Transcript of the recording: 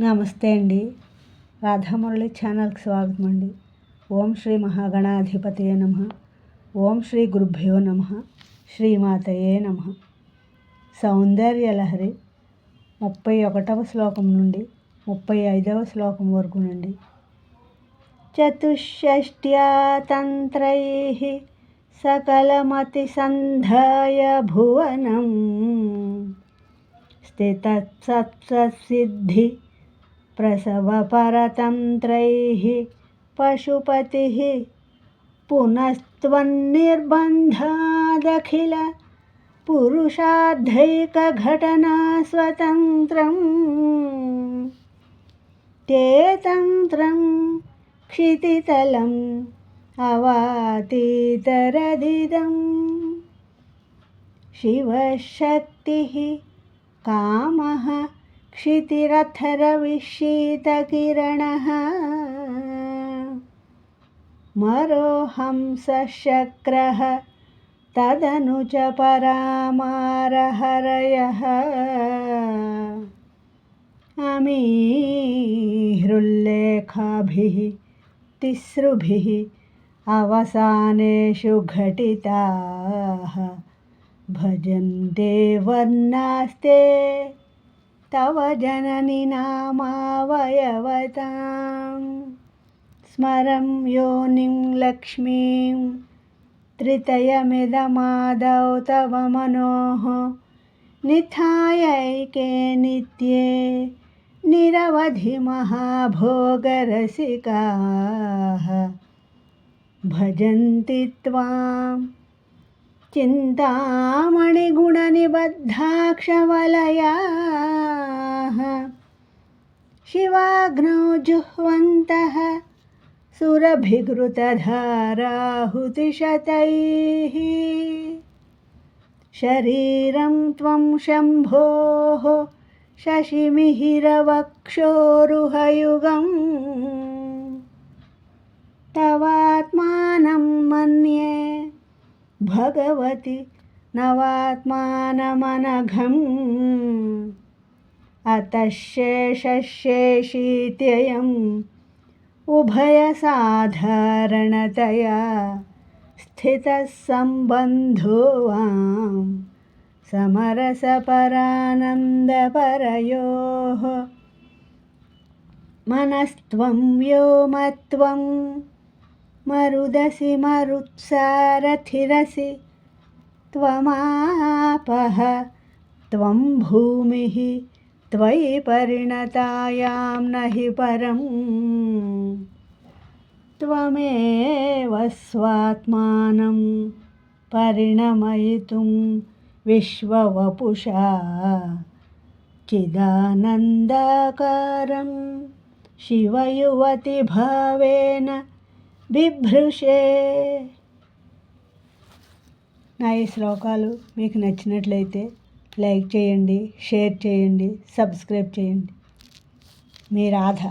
నమస్తే అండి. రాధామురళి ఛానల్కి స్వాగతం అండి. ఓం శ్రీ మహాగణాధిపతయే నమః. ఓం శ్రీ గురుభ్యో నమః. శ్రీమాతయే నమః. సౌందర్యలహరి 31వ శ్లోకం నుండి 35వ శ్లోకం వరకు నుండి. చతుషష్ట్యా తంత్రైః సకలమతి సంధాయ భువనం స్థితత్సత్సిద్ధి ప్రసవపరతంత్రైః పశుపతిః పునస్త్వన్నిర్బంధాదఖిల పురుషార్థైకఘటనా స్వతంత్రం తే తంత్రం క్షితితలం అవాతీతరదిదం శివశక్తిః కామః క్షితిరథరవిషీతకిరణः మరోహంసశక్రः తదను చ పరామారహరయः అమీహృల్లేఖాభిः తిస్రుభిः అవసానేషు ఘటితాః భజంతే వర్ణాస్తే తవ జనని నామావయవతాం స్మరం యోనిం లక్ష్మీం త్రితయమిదమాదౌ తవ మనోః నిథాయైకే నిత్యే నిరవధి మహాభోగరసికాః భజంతి త్వాం చింతామణిగుణనిబద్ధాక్షవలయాః శివాగ్నౌ జుహ్వంతః సురభిఘృతధారాహుతిశతైః శరీరం త్వం శంభోః శశిమిహిరవక్షోరుహయుగం తవాత్మానం మన్యే భగవతి నవాత్మానమనఘం అతశేషశేషీత్యయం ఉభయసాధారణతయా స్థితః సంబంధో వాం సమరసపరానందపరయోః మనస్త్వం వ్యోమత్వం మరుదసి మరుత్సారథిరసి త్వమాపః త్వం భూమిః త్వయి పరిణతాయాం నహి పరం త్వమేవ స్వాత్మానం పరిణమయితుం విశ్వవపుషా చిదానందాకారం శివయువతి భావేన బిభ్రుషే. నా ఈ శ్లోకాలు మీకు నచ్చినట్లయితే లైక్ చేయండి, షేర్ చేయండి, సబ్స్క్రైబ్ చేయండి. మీ రాధ.